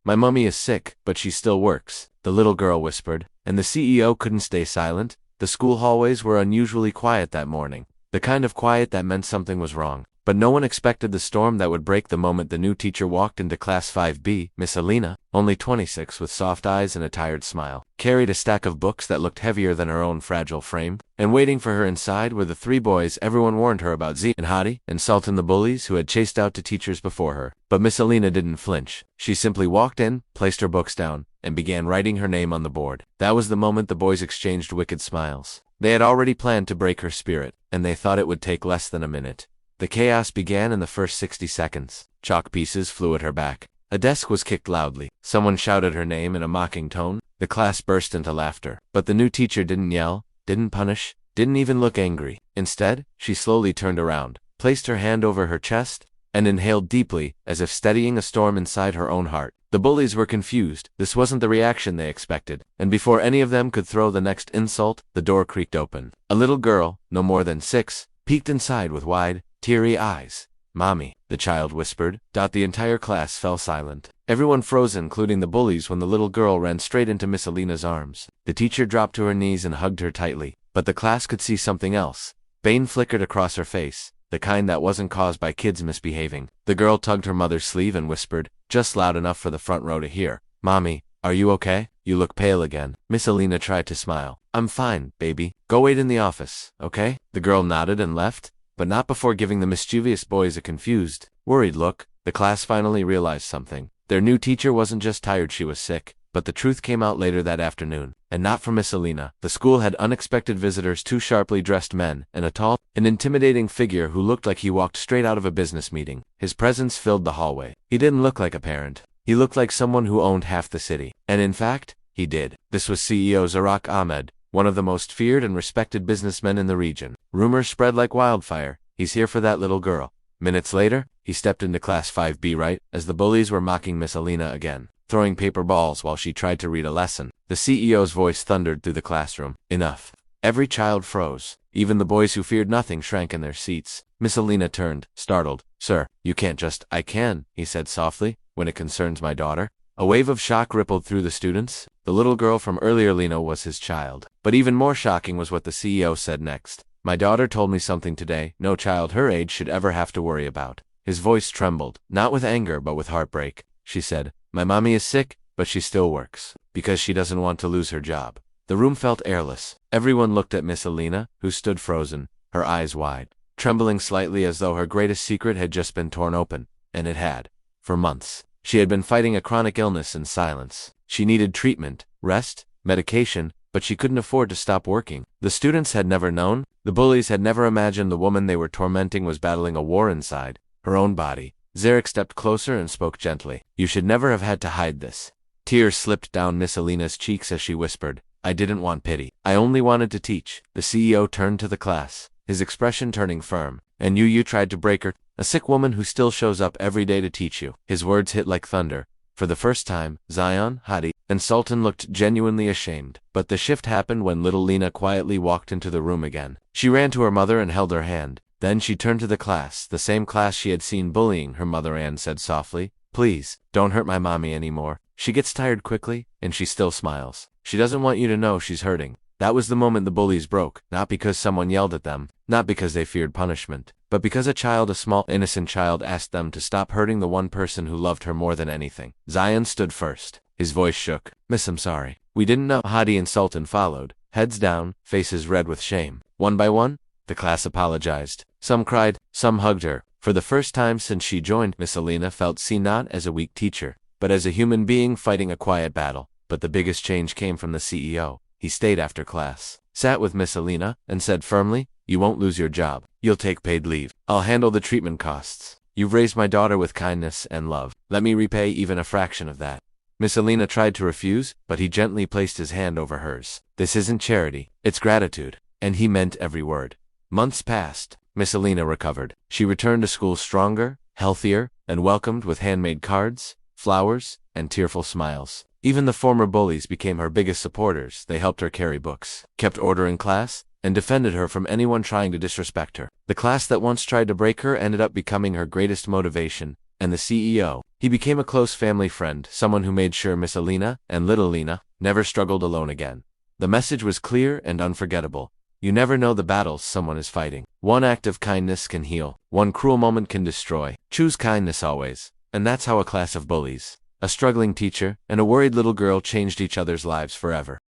My mummy is sick, but she still works, the little girl whispered, and the CEO couldn't stay silent. The school hallways were unusually quiet that morning, the kind of quiet that meant something was wrong. But no one expected the storm that would break the moment the new teacher walked into Class 5B. Miss Alina, only 26 with soft eyes and a tired smile, carried a stack of books that looked heavier than her own fragile frame, and waiting for her inside were the three boys everyone warned her about, Z and Hadi, and Sultan the bullies who had chased out to teachers before her. But Miss Alina didn't flinch. She simply walked in, placed her books down, and began writing her name on the board. That was the moment the boys exchanged wicked smiles. They had already planned to break her spirit, and they thought it would take less than a minute. The chaos began in the first 60 seconds. Chalk pieces flew at her back. A desk was kicked loudly. Someone shouted her name in a mocking tone. The class burst into laughter. But the new teacher didn't yell, didn't punish, didn't even look angry. Instead, she slowly turned around, placed her hand over her chest, and inhaled deeply, as if steadying a storm inside her own heart. The bullies were confused. This wasn't the reaction they expected. And before any of them could throw the next insult, the door creaked open. A little girl, no more than 6, peeked inside with wide, teary eyes. "Mommy," the child whispered. The entire class fell silent. Everyone froze, including the bullies, when the little girl ran straight into Miss Alina's arms. The teacher dropped to her knees and hugged her tightly. But the class could see something else. Pain flickered across her face, the kind that wasn't caused by kids misbehaving. The girl tugged her mother's sleeve and whispered, just loud enough for the front row to hear, "Mommy, are you okay? You look pale again." Miss Alina tried to smile. "I'm fine, baby. Go wait in the office, okay?" The girl nodded and left, but not before giving the mischievous boys a confused, worried look. The class finally realized something. Their new teacher wasn't just tired, she was sick. But the truth came out later that afternoon, and not from Miss Alina. The school had unexpected visitors, 2 sharply dressed men, and a tall, an intimidating figure who looked like he walked straight out of a business meeting. His presence filled the hallway. He didn't look like a parent. He looked like someone who owned half the city. And in fact, he did. This was CEO Zarak Ahmed, one of the most feared and respected businessmen in the region. Rumors spread like wildfire. "He's here for that little girl." Minutes later, he stepped into Class 5B right as the bullies were mocking Miss Alina again, throwing paper balls while she tried to read a lesson. The CEO's voice thundered through the classroom. "Enough." Every child froze. Even the boys who feared nothing shrank in their seats. Miss Alina turned, startled. "Sir, you can't just—" "I can," he said softly, "when it concerns my daughter." A wave of shock rippled through the students. The little girl from earlier, Lena, was his child. But even more shocking was what the CEO said next. "My daughter told me something today no child her age should ever have to worry about." His voice trembled, not with anger but with heartbreak. She said, "My mommy is sick, but she still works, because she doesn't want to lose her job." The room felt airless. Everyone looked at Miss Alina, who stood frozen, her eyes wide, trembling slightly as though her greatest secret had just been torn open. And it had. For months. She had been fighting a chronic illness in silence. She needed treatment, rest, medication, but she couldn't afford to stop working. The students had never known. The bullies had never imagined the woman they were tormenting was battling a war inside her own body. Zarek stepped closer and spoke gently. "You should never have had to hide this." Tears slipped down Miss Alina's cheeks as she whispered, "I didn't want pity. I only wanted to teach." The CEO turned to the class, his expression turning firm. "And you tried to break her, a sick woman who still shows up every day to teach you." His words hit like thunder. For the first time, Zion, Hadi, and Sultan looked genuinely ashamed. But the shift happened when little Lena quietly walked into the room again. She ran to her mother and held her hand. Then she turned to the class, the same class she had seen bullying her mother, and said softly, "Please, don't hurt my mommy anymore. She gets tired quickly, and she still smiles. She doesn't want you to know she's hurting." That was the moment the bullies broke, not because someone yelled at them, not because they feared punishment, but because a small, innocent child asked them to stop hurting the one person who loved her more than anything. Zion stood first. His voice shook. "Miss, I'm sorry. We didn't know." Hadi and Sultan followed, heads down, faces red with shame. One by one, the class apologized. Some cried, some hugged her. For the first time since she joined, Miss Alina felt seen, not as a weak teacher, but as a human being fighting a quiet battle. But the biggest change came from the CEO. He stayed after class, sat with Miss Alina, and said firmly, "You won't lose your job. You'll take paid leave. I'll handle the treatment costs. You've raised my daughter with kindness and love. Let me repay even a fraction of that." Miss Alina tried to refuse, but he gently placed his hand over hers. "This isn't charity, it's gratitude." And he meant every word. Months passed. Miss Alina recovered. She returned to school stronger, healthier, and welcomed with handmade cards, flowers, and tearful smiles. Even the former bullies became her biggest supporters. They helped her carry books, kept order in class, and defended her from anyone trying to disrespect her. The class that once tried to break her ended up becoming her greatest motivation, and the CEO, He became a close family friend, someone who made sure Miss Alina and little Lena never struggled alone again. The message was clear and unforgettable. You never know the battles someone is fighting. One act of kindness can heal. One cruel moment can destroy. Choose kindness always. And that's how a class of bullies, a struggling teacher, and a worried little girl changed each other's lives forever.